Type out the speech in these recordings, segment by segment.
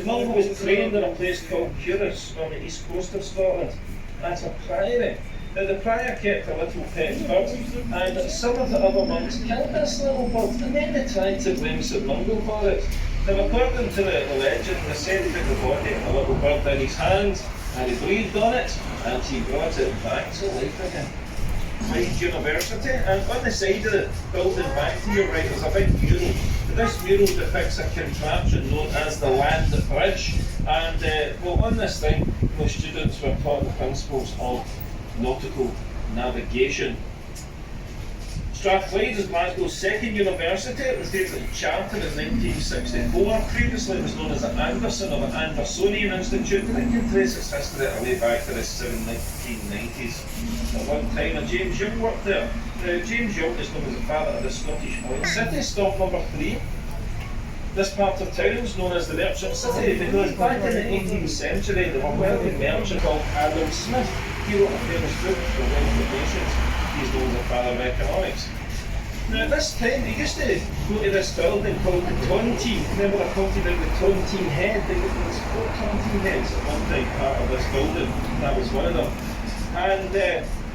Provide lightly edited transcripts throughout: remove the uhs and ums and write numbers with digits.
Mulvey was trained in a place called Curris on the east coast of Scotland. That's a priory. Now the prior kept a little pet bird, and some of the other monks killed this little bird, and then they tried to blame St Mungo for it. Now according to the legend, they said he took the body of a little bird in his hands, and he breathed on it, and he brought it back to life again. Right, University, and on the side of the building back to your right, there's a big mural. This mural depicts a contraption known as the Land Bridge, and well, on this thing, the students were taught the principles of nautical navigation. Strathclyde is Glasgow's second university. It was dated in charter in 1964. Previously it was known as the Anderson or the Andersonian Institute, and it can trace its history all the way back to the 1790s. At one time, James Young worked there. Now, James Young is known as the father of the Scottish oil city. Stop number 3. This part of town is known as the Merchant City because back in the 18th century there was a wealthy merchant called Adam Smith. He wrote a famous book, The Wealth of Nations. He's known as the father of economics. Now at this time they used to go to this building called the Tontine. Remember I pointed out the Tontine Head? There was 4 Tontine heads at one time part of this building. That was one of them. And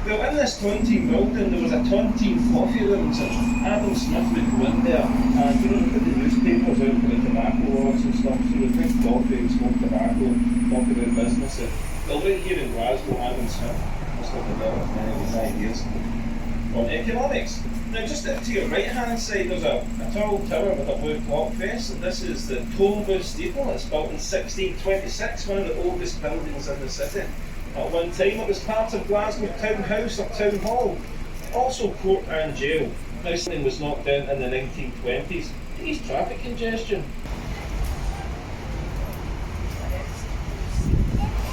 well, in this Tontine building there was a Tontine coffee room, and Adam Smith would go in there and put the newspapers out for the tobacco laws and stuff, so we'd drink coffee and smoke tobacco, talk about business. Well, right here in Glasgow, Adam Smith must have developed many of his ideas on economics. Now just to your right hand side there's a tall tower with a blue clock face, and this is the Tolbooth Steeple. It's built in 1626, one of the oldest buildings in the city. At one time it was part of Glasgow Town House or Town Hall, also court and jail. Now something was knocked down in the 1920s to ease traffic congestion.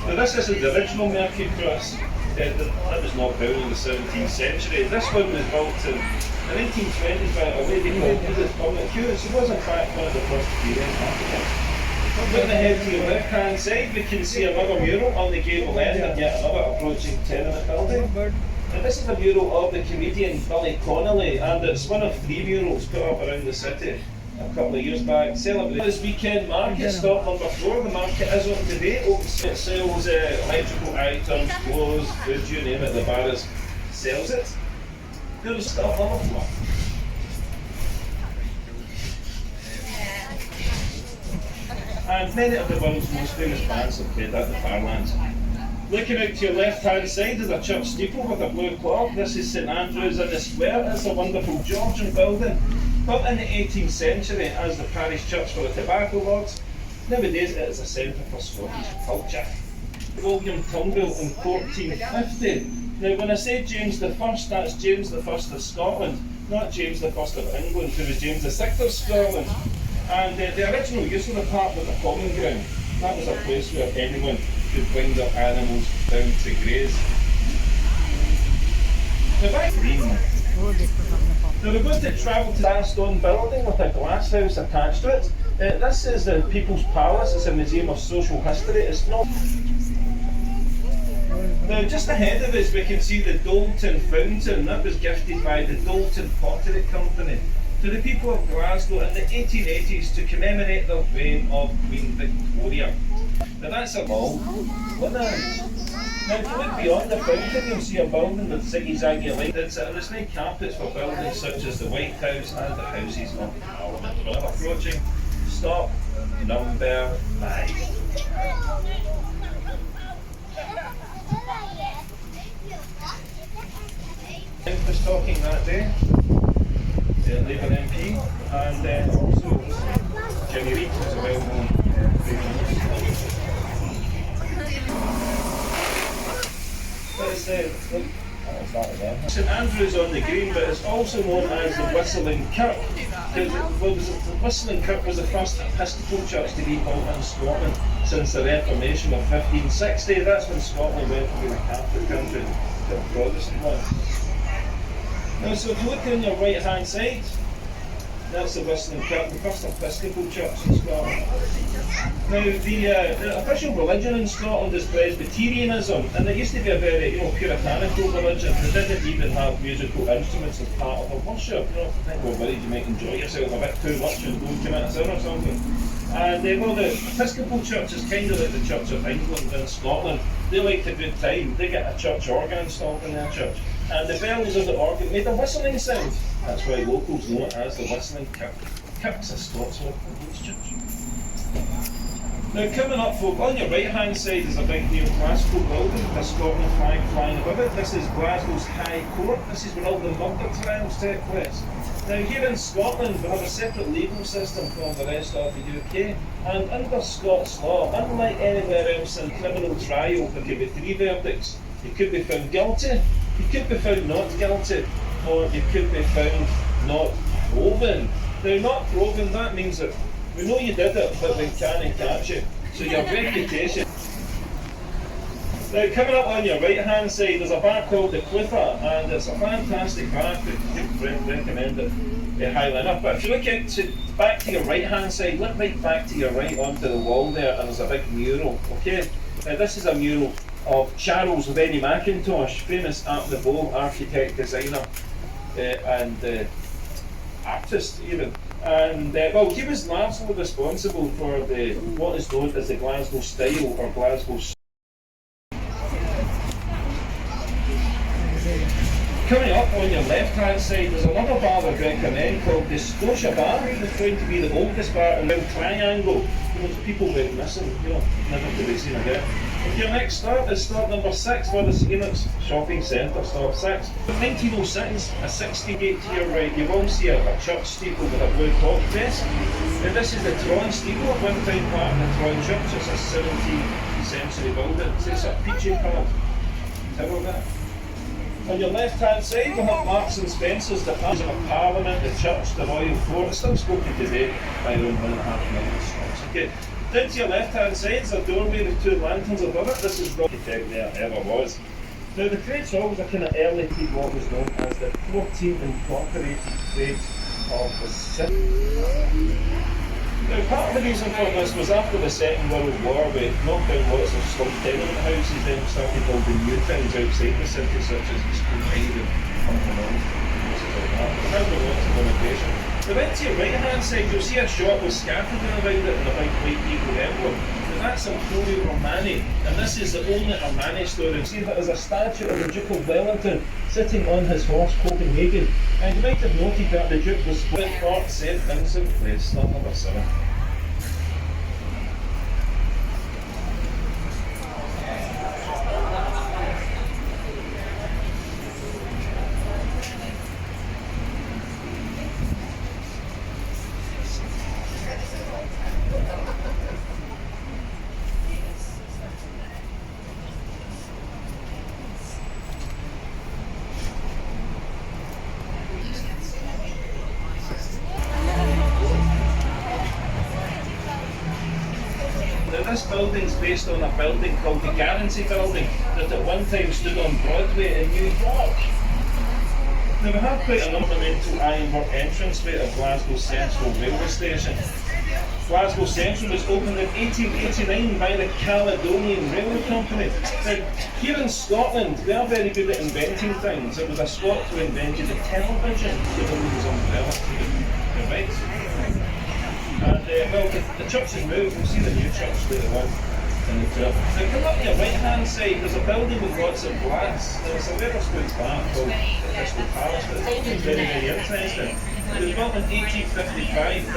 Now this isn't the original Mercury Cross. That was knocked down in the 17th century. This one was built in the 1920s by a lady called Edith Burnett Hughes. She was in fact one of the first female architects. Looking ahead to your left hand side, we can see another mural on the gable end and yet another approaching tenement building. Now this is a mural of the comedian Billy Connolly, and it's one of 3 murals put up around the city a couple of years back. Celebrating this weekend market, stop number 4. The market is open today. It sells electrical items, clothes, food, you name it, the bar sells it. There's stop number 4. And many of the world's most famous bands have played at the Farlands. Looking out to your left hand side is a church steeple with a blue clock. This is St Andrew's in the Square. It's a wonderful Georgian building, built in the 18th century as the parish church for the tobacco lords. Nowadays it is a centre for Scottish culture. William Turnbull in 1450. Now when I say James I, that's James I of Scotland, not James I of England, who was James VI of Scotland. And the original use of the park was a common ground. That was a place where anyone could bring their animals down to graze. Now back Green. Now we're going to travel to that stone building with a glass house attached to it. This is the People's Palace. It's a museum of social history. It's not. Now just ahead of us we can see the Doulton Fountain. That was gifted by the Doulton Pottery Company to the people of Glasgow in the 1880s to commemorate the reign of Queen Victoria. Now that's a wall. What is? Now if you look beyond the fountain you'll see a building with ziggy-zaggy lights and there's no carpets for buildings such as the White House and the Houses of Parliament. Well, approaching stop number 5. I was talking that day. The Labour MP, and also Jimmy Reid, who's a well-known St Andrew's on the Green, but it's also known as the Whistling Kirk. The Whistling Kirk was the first Episcopal church to be built in Scotland since the Reformation of 1560. That's when Scotland went from being a Catholic country to a Protestant one. Now, so if you look on your right hand side, that's the Whistling Kirk, the first Episcopal church in Scotland. Now, the official religion in Scotland is Presbyterianism, and it used to be a very puritanical religion. They didn't even have musical instruments as part of their worship. I think we're worried you might enjoy yourself a bit too much and go and commit a sin or something. And well, the Episcopal Church is kind of like the Church of England in Scotland. They liked a good time. They get a church organ installed in their church. And the bells of the organ made a whistling sound. That's why locals know it as the whistling kirk. Kirk's a Scots word for God's church. Now coming up, folk, on your right hand side is a big neoclassical building with a Scotland flag flying above it. This is Glasgow's High Court. This is where all the murder trials take place. Now here in Scotland we have a separate legal system from the rest of the UK, and under Scots law, unlike anywhere else in criminal trial, there could be three verdicts. You could be found guilty, you could be found not guilty, or you could be found not proven. Now not proven, that means that we know you did it, but we can't catch you. So your reputation. Now coming up on your right hand side there's a bar called the Cliffer, and it's a fantastic bar. I could recommend it highly enough. But if you look back to your right hand side, look right back to your right onto the wall there, and there's a big mural. Okay, now this is a mural of Charles Benny Mackintosh, famous Art Nouveau architect, designer, and artist even. And well, he was largely responsible for what is known as the Glasgow style or Glasgow. Coming up on your left hand side there's another bar I'd recommend called the Scotia Bar. It's going to be the oldest bar in the Triangle. There's people went missing, never to be seen again. Okay, next stop is stop number 6 for the Phoenix Shopping Centre, stop 6. 1906, a 60 gate to your right, you will see a church steeple with a blue top crest. Now this is the Tron steeple, at one time part of the Tron Church. It's a 17th century building. It's a peachy colour. Tower there. On your left hand side we have Marks and Spencer's, the Houses of Parliament, the Church, the Royal Fort. It's still spoken today by around 1.5 million Scots. Okay. Down to your left hand side is a doorway with two lanterns above it. This is the architect there ever was. Now the trades hall was a kind of early to what was known as the 14th incorporated trades of the city. Now part of the reason for this was after the Second World War we knocked down lots of slum tenement houses, then started building new things outside the city such as the school Hyde and Hunter places like that. But now there are lots of immigration. Now then to your right hand side you'll see a shop with scaffolding around it and a big white eagle emblem. Now that's Emporio Romani, and this is the only Romani store. You see that there's a statue of the Duke of Wellington sitting on his horse Copenhagen. And you might have noted that the Duke was split Fort St Vincent Place, stop number 7. This building's based on a building called the Guarantee Building that at one time stood on Broadway in New York. Now we have quite an ornamental ironwork entranceway at Glasgow Central railway station. Glasgow Central was opened in 1889 by the Caledonian Railway Company. Now, here in Scotland, they are very good at inventing things. It was a Scot who invented the television. The building was umbrella to the right. And well, the church has moved. We'll see the new church later on in the tour. Now come up to your right hand side, there's a building with lots of glass. Now it's a Riverside bar called the Crystal Palace, but the building's very, very interesting. It was built in 1855-56,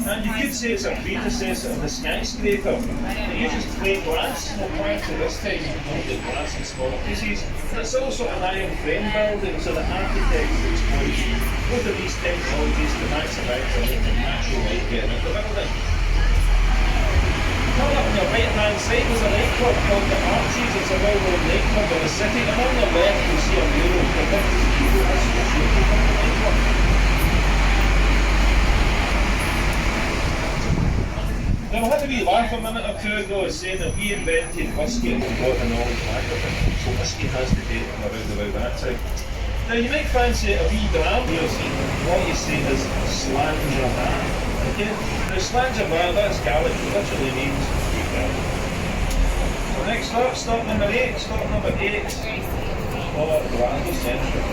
and you could say it's a predecessor of the skyscraper. It uses plate glass, not prior to this time, you glass in smaller pieces. And it's also an iron frame building, so the architects exploit both of these technologies to maximise the natural light getting into the building. Coming up on your right hand side is a nightclub called the Archies. It's a well-known nightclub in the city, and on the left you'll see a mural depicting the people associated with the nightclub. Now I had a wee laugh a minute or two ago saying that we invented whisky and we've got the knowledge back of it. So whisky has to date around about that time. Now you might fancy a wee dram here, so what you see is slanger bar. Okay? Now slanger bar, that's Gaelic, it literally means wee dram. So next stop, stop number 8, for Glasgow Central.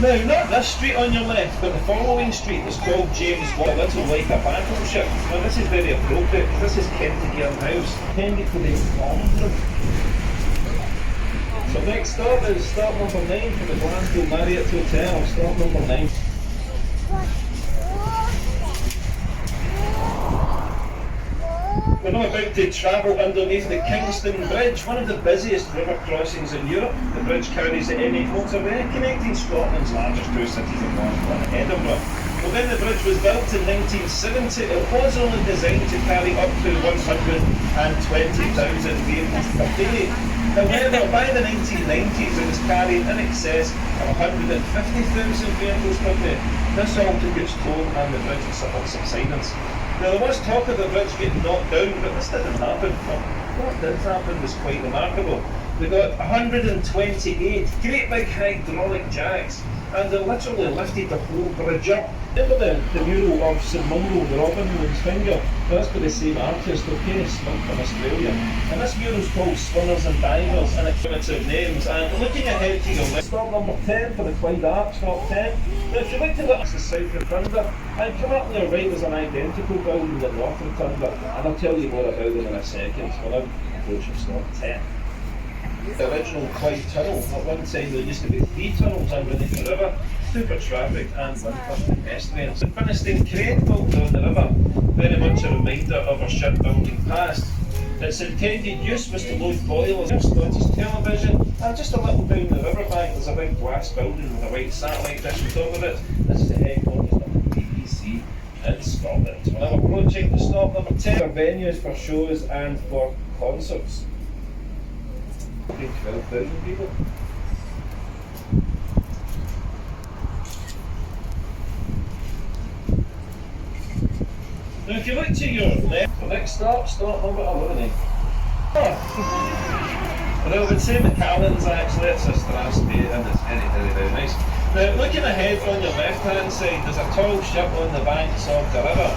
Now, not this street on your left, but the following street is called James Watt, a little like a battleship. Now, this is very appropriate because this is Kelvingrove House, intended for the armour. So next stop is stop number 9 from the Glasgow Marriott Hotel. Stop number 9. We're now about to travel underneath the Kingston Bridge, one of the busiest river crossings in Europe. The bridge carries the M8 motorway, connecting Scotland's largest two cities of Glasgow and Edinburgh. Well, when the bridge was built in 1970, it was only designed to carry up to 120,000 vehicles per day. However, by the 1990s, it was carrying in excess of 150,000 vehicles per day. This all took its toll and the bridge suffered subsidence. Now, there was talk of the bridge getting knocked down, but this didn't happen. Well, what did happen was quite remarkable. We got 128 great big hydraulic jacks, and they literally lifted the whole bridge up. Remember the mural of St Mungo, the Robin's Finger? That's by the same artist, okay, Smith from Australia. And this mural's called Swimmers and Divers, and it's primitive names. And looking ahead to your list, stop number 10 for the Clyde Arc, stop 10. Now, if you look to the south rotunda, and come up on your right, there's an identical building in the north rotunda, and I'll tell you more about them in a second. We're now approaching stop 10. The original Clyde Tunnel. At one time there used to be 3 tunnels underneath the river, 2 for traffic and 1 for pedestrians. The Finiston Crane built on the river, very much a reminder of our shipbuilding past. Its intended use was to load boilers, Scottish television, and just a little down the riverbank there's a big glass building with a white satellite dish on top of it. This is the headquarters of the BBC in Scotland. We're now approaching the stop number 10 for venues for shows and for concerts. 12,000 people. Now if you look to your left, the next stop, stop number 11. Oh. Well, I would say McAllen's actually, it's a Strasbourg and it's very nice. Now looking ahead on your left hand side, there's a tall ship on the banks of the river.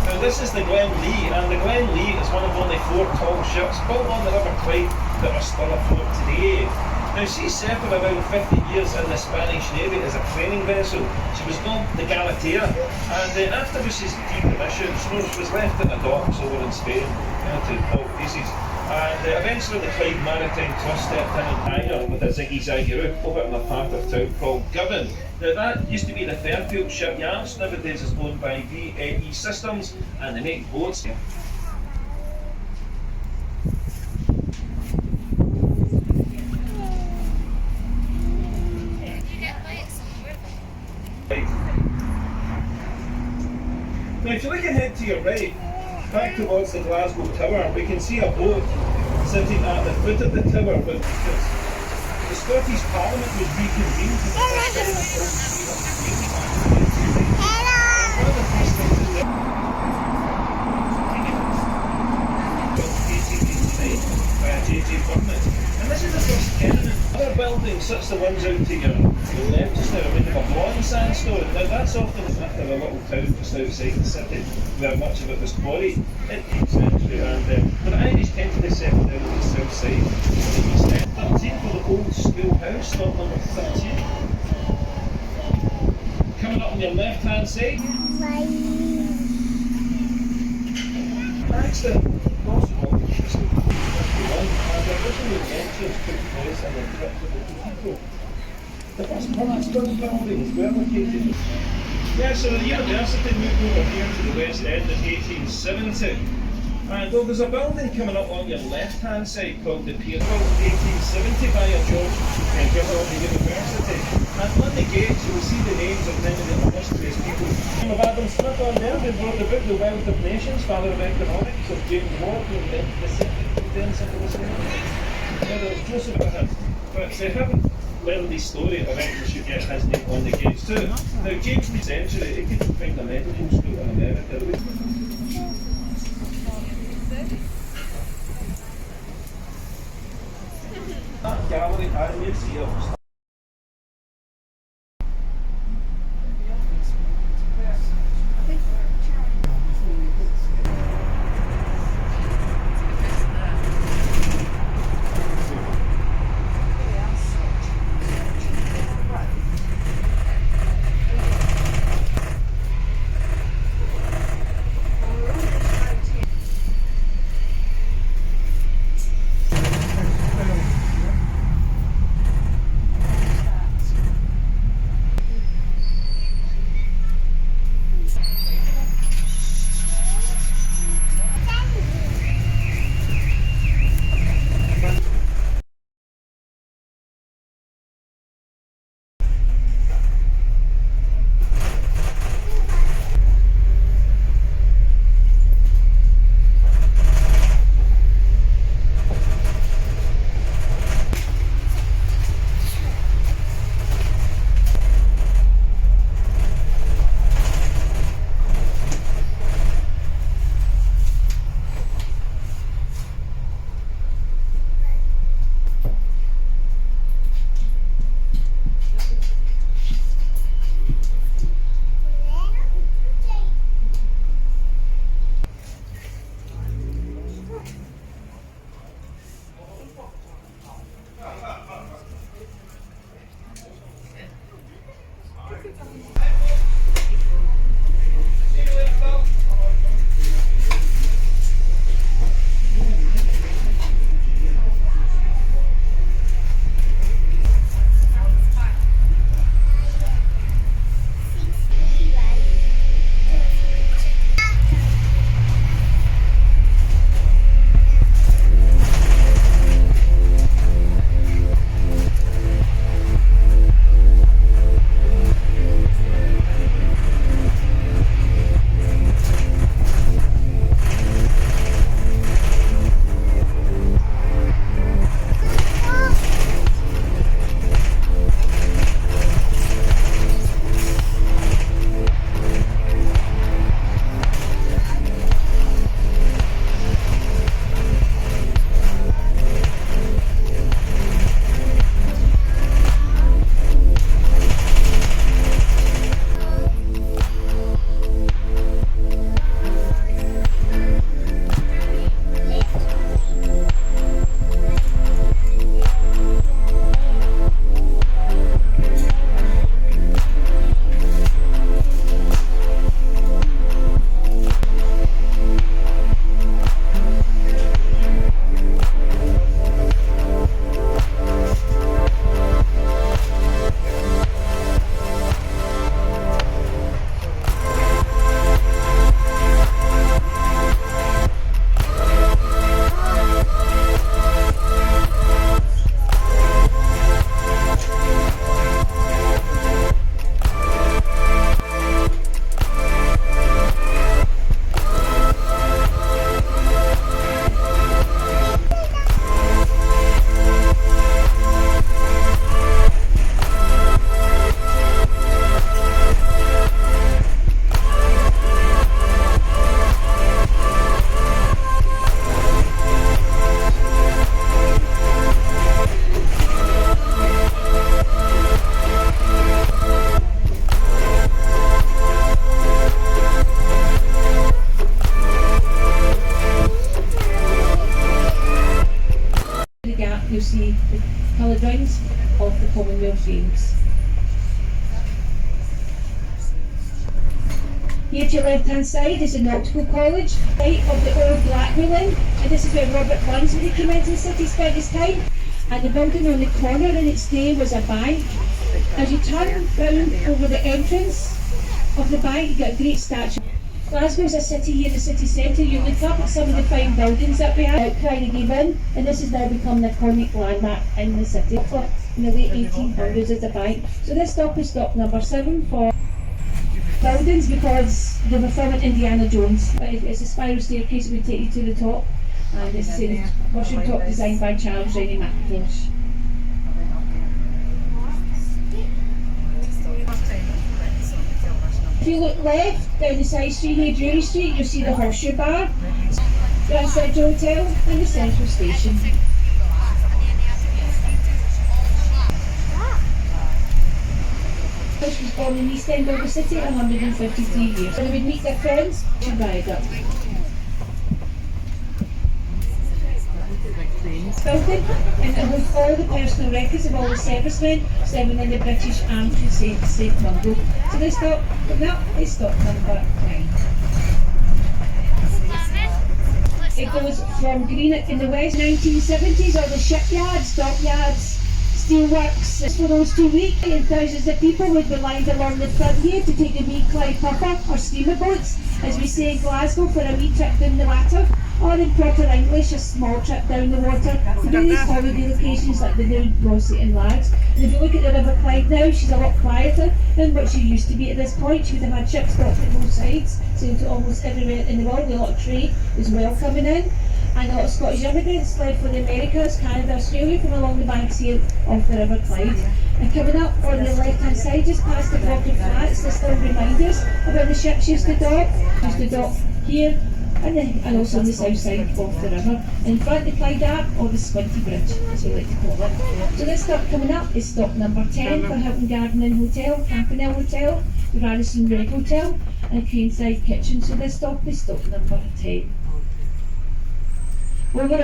Now this is the Glen Lee, and the Glen Lee is one of only 4 tall ships built on the River Clyde that are still afloat today. Now she served for around 50 years in the Spanish Navy as a training vessel. She was called the Galatea, and after she was decommissioned, she was left in the docks over in Spain to fall pieces. And eventually the Clyde Maritime Trust stepped in and hired with a ziggy-zaggy roof over in a part of town called Govan. Now that used to be the Fairfield shipyards, nowadays is owned by VAE Systems, and they make boats. Now if you look ahead to your right, back towards the Glasgow Tower, we can see a boat sitting at the foot of the tower, but the Scottish Parliament was reconvened for the first time and this is the first tenement. Other buildings, such the ones out to your left just now, are made of a blonde sandstone. Now that's often after a little town just outside the city where much of it was quarried in the 18th century. But the Irish tend to settle down on the south side of the east end. 13 for the old schoolhouse, stop number 13. Coming up on your left hand side. That's the original entrance took place in the crypt of the cathedral. The first Protestant buildings were located. Yeah, so the university moved over here to the West End in 1870. And well, there's a building coming up on your left-hand side called the Pier, built in 1870 by a George of the University. And on the gates you will see the names of many of the illustrious people. Of Adam Smith on there, they wrote the book The Wealth of Nations, Father of Economics, of James Watt, the Joseph Ahead. But they haven't learned the story, eventually should get his name on the gates too. Now James the century, he couldn't find a medical school in America. That gallery and museums. Here to your left hand side is the Nautical College, right of the old Blackpool Inn, and this is where Robert Burns, when he came into the city, spent his time. And the building on the corner in its day was a bank. As you turn round over the entrance of the bank, you get a great statue. Glasgow is a city here in the city centre. You look up at some of the fine buildings that we have. Outcry gave in, and this has now become an iconic landmark in the city. In the late 1800s as a bank. So this stop is stop number 7 for buildings because they were filming Indiana Jones. It's a spiral staircase that will take you to the top, and it's the mushroom top designed by Charles Rennie Mackintosh. If you look left down the side street here, Drury Street, you'll see the Horseshoe Bar, Grand Central Hotel and the Central Station. This was born in the East End of the city at 153 years. When they would meet their friends, to ride up. Building, and it holds all the personal records of all the servicemen serving in the British Armed Crusade Safe Mungo. So they stop, but now they stop number 9. It goes from Green in the west 1970s, all the shipyards, dockyards, steelworks. For those 2 weeks, and thousands of people would be lined along the front here to take a wee Clyde pupper or steamer boats, as we say in Glasgow, for a wee trip down the water, or in proper English, a small trip down the water to do these holiday locations like the new Rossi and Lags. And if you look at the River Clyde now, she's a lot quieter than what she used to be at this point. She would have had ships docked at both sides, sailing to almost everywhere in the world, with a lot of trade as well coming in. And a lot of Scottish immigrants left for the Americas, Canada, Australia from along the banks here of the River Clyde. And coming up on the left hand side, just past the block of flats, there's still reminders about the ships used to dock here and also on the south side of the river. In front the Clyde Arc, or the Squinty Bridge, as we like to call it. So this stop coming up is stop number 10 for Hilton Garden Inn Hotel, Campanile Hotel, the Radisson Reg Hotel and Queenside Kitchen. So this stop is stop number 10. We're